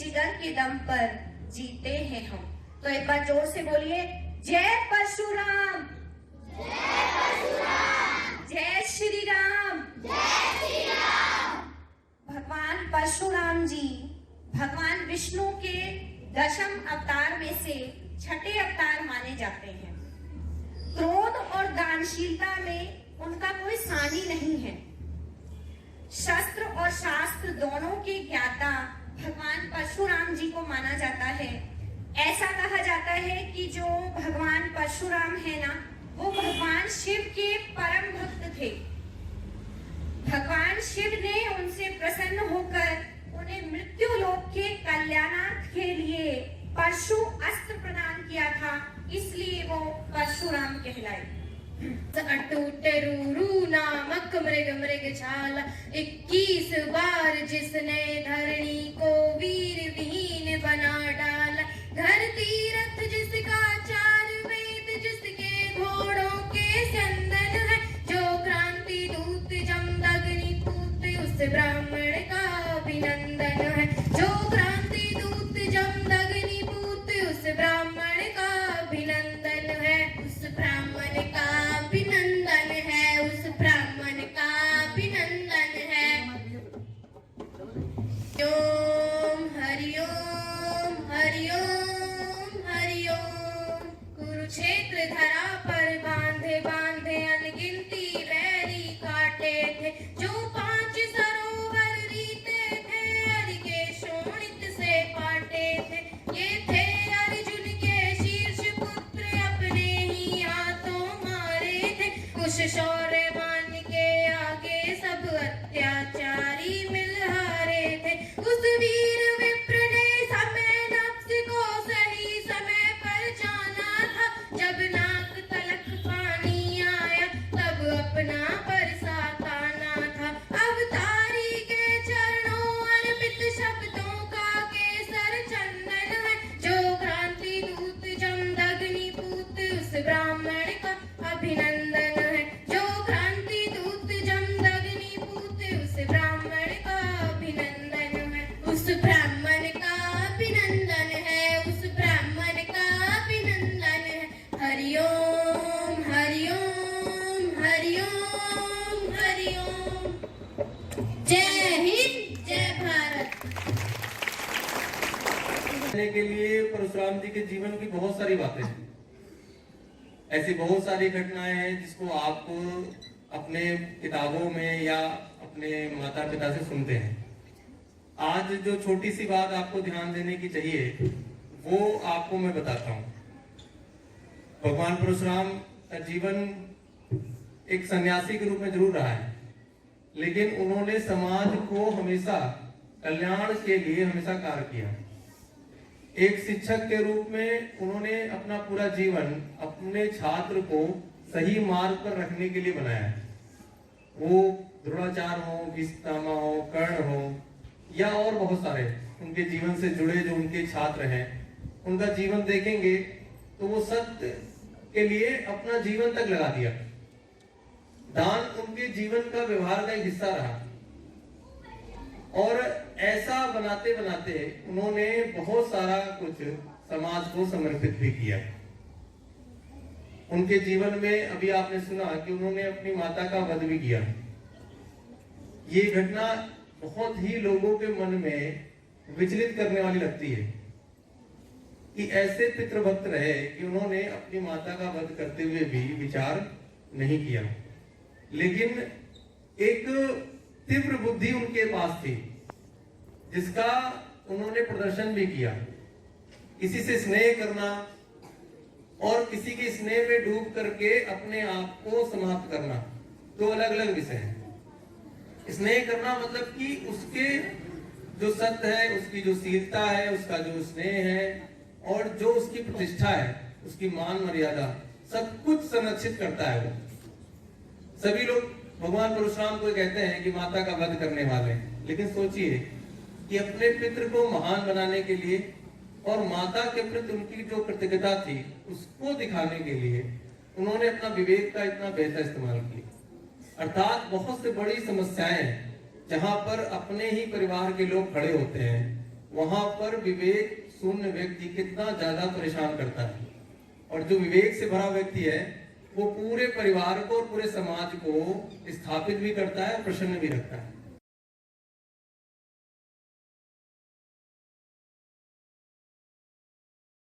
जिगर के दम पर जीते हैं हम। तो एक बार जोर से बोलिए, जय परशुराम, जय परशुराम, जय श्री राम, जय श्री राम। भगवान परशुराम जी भगवान विष्णु के दशम अवतार में से छठे अवतार माने जाते हैं। क्रोध और दानशीलता में उनका कोई सानी नहीं है। शस्त्र और शास्त्र दोनों के ज्ञाता भगवान परशुराम जी को माना जाता है। ऐसा कहा जाता है कि जो भगवान परशुराम है ना, वो भगवान शिव के परम भक्त थे। भगवान शिव ने उनसे प्रसन्न होकर उन्हें मृत्यु लोक के कल्याणार्थ के लिए परशु अस्त्र प्रदान किया था, इसलिए वो परशुराम कहलाए। अटूटरू नामक मृग मृगशाला 21 बार जिसने धरणी को वीर विहीन बना डाला। घर तीरथ जिसका 4 वेद जिसके घोड़ों के संदन है। जो क्रांति दूत जमदग्नि पूत उस ब्राह्मण का अभिनंदन है। जो क्रांति दूत जमदग्नि पूत उस ब्राह्मण का अभिनंदन है। उस ब्राह्मण का अभिनंदन है। उस ब्राह्मण का अभिनंदन है। ओम हरि ओम हरि ओम हरि ओम। कुरुक्षेत्र धरा पर बांधे बांधे अनगिनती बैरी काटे थे। जो 5 सरोवर रीते थे हरि के शोणित से पाटे थे। ये थे अर्जुन के शीर्ष पुत्र अपने ही हाथों मारे थे। कुछ शौर्यवान के आगे सब अत्याचारी मिल हारे थे। उस वीर विप्र ने समय नफ्स को सही समय पर जाना था। जब नाक तलक पानी आया तब अपना बरसात आना था। अवतारी के चरणों अर्पित शब्दों का केसर चंदन है। जो क्रांति दूत जमदग्नि पूत उस ब्राह्मण का अभिनंदन है। जो क्रांति दूत जमदग्नि पूत उस ब्राह्मण का अभिनंदन है। उस ब्राह्मण का अभिनंदन है। उस ब्राह्मण का अभिनंदन है। हरि ओम हरि ओम हरि ओम हरि ओम। जय हिंद जय भारत। के लिए परशुराम जी के जीवन की बहुत सारी बातें हैं। ऐसी बहुत सारी घटनाएं हैं जिसको आप अपने किताबों में या अपने माता पिता से सुनते हैं। आज जो छोटी सी बात आपको ध्यान देने की चाहिए वो आपको मैं बताता हूँ। भगवान परशुराम का जीवन एक सन्यासी के रूप में जरूर रहा है, लेकिन उन्होंने समाज को हमेशा कल्याण के लिए हमेशा कार्य किया। एक शिक्षक के रूप में उन्होंने अपना पूरा जीवन अपने छात्र को सही मार्ग पर रखने के लिए बनाया। वो द्रोणाचार्य हो, भीष्माचार्य हो, कर्ण हो या और बहुत सारे उनके जीवन से जुड़े जो उनके छात्र हैं, उनका जीवन देखेंगे तो वो सत्य के लिए अपना जीवन तक लगा दिया। दान उनके जीवन का व्यवहार का एक हिस्सा रहा और ऐसा बनाते बनाते उन्होंने बहुत सारा कुछ समाज को समर्पित भी किया। उनके जीवन में अभी आपने सुना कि उन्होंने अपनी माता का वध भी किया। ये घटना बहुत ही लोगों के मन में विचलित करने वाली लगती है कि ऐसे पितृभक्त रहे कि उन्होंने अपनी माता का वध करते हुए भी विचार नहीं किया। लेकिन एक तीव्र बुद्धि उनके पास थी जिसका उन्होंने प्रदर्शन भी किया। किसी से स्नेह करना और किसी के स्नेह में डूब करके अपने आप को समाप्त करना, दो अलग अलग विषय हैं। स्नेह करना मतलब कि उसके जो सत्य है, उसकी जो शीलता है, उसका जो स्नेह है और जो उसकी प्रतिष्ठा है, उसकी मान मर्यादा, सब कुछ संरक्षित करता है। वो सभी लोग भगवान परशुराम को कहते हैं कि माता का वध करने वाले, लेकिन सोचिए कि अपने पितृ को महान बनाने के लिए और माता के प्रति उनकी जो कृतज्ञता थी उसको दिखाने के लिए उन्होंने अपना विवेक का इतना बेहतर इस्तेमाल किया। अर्थात बहुत से बड़ी समस्याएं जहां पर अपने ही परिवार के लोग खड़े होते हैं वहां पर विवेक शून्य व्यक्ति कितना ज्यादा परेशान करता है, और जो विवेक से भरा व्यक्ति है वो पूरे परिवार को और पूरे समाज को स्थापित भी करता है, प्रसन्न भी रखता है।